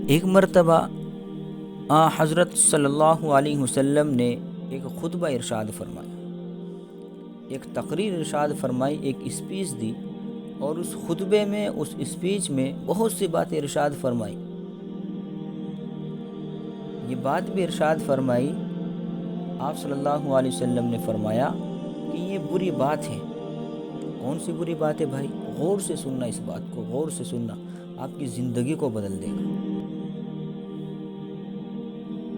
ایک مرتبہ حضرت صلی اللہ علیہ وسلم نے ایک خطبہ ارشاد فرمایا، ایک تقریر ارشاد فرمائی، ایک اسپیچ دی، اور اس خطبے میں، اس اسپیچ میں بہت سی باتیں ارشاد فرمائی۔ یہ بات بھی ارشاد فرمائی، آپ صلی اللہ علیہ وسلم نے فرمایا کہ یہ بری بات ہے۔ کون سی بری بات ہے بھائی؟ غور سے سننا، اس بات کو غور سے سننا، آپ کی زندگی کو بدل دے گا۔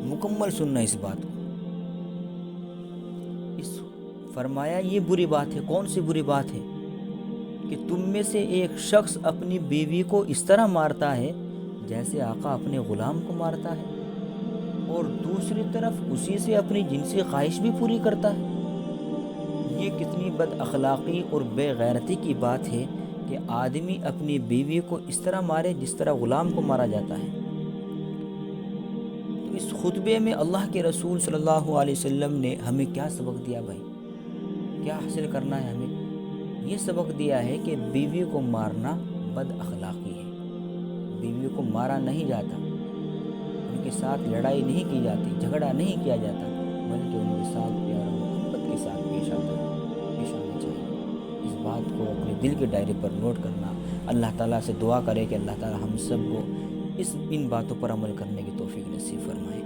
مکمل سننا اس بات کو۔ فرمایا یہ بری بات ہے۔ کون سی بری بات ہے؟ کہ تم میں سے ایک شخص اپنی بیوی کو اس طرح مارتا ہے جیسے آقا اپنے غلام کو مارتا ہے، اور دوسری طرف اسی سے اپنی جنسی خواہش بھی پوری کرتا ہے۔ یہ کتنی بد اخلاقی اور بے غیرتی کی بات ہے کہ آدمی اپنی بیوی کو اس طرح مارے جس طرح غلام کو مارا جاتا ہے۔ تو اس خطبے میں اللہ کے رسول صلی اللہ علیہ وسلم نے ہمیں کیا سبق دیا بھائی؟ کیا حاصل کرنا ہے ہمیں؟ یہ سبق دیا ہے کہ بیوی کو مارنا بد اخلاقی ہے۔ بیوی کو مارا نہیں جاتا، ان کے ساتھ لڑائی نہیں کی جاتی، جھگڑا نہیں کیا جاتا، بلکہ ان کے ساتھ پیار و محبت کے ساتھ پیش آنا چاہیے۔ اس بات کو اپنے دل کے ڈائری پر نوٹ کرنا، اللہ تعالیٰ سے دعا کرے کہ اللہ تعالیٰ ہم سب کو ان باتوں پر عمل کرنے کی توفیق نصیب فرمائے۔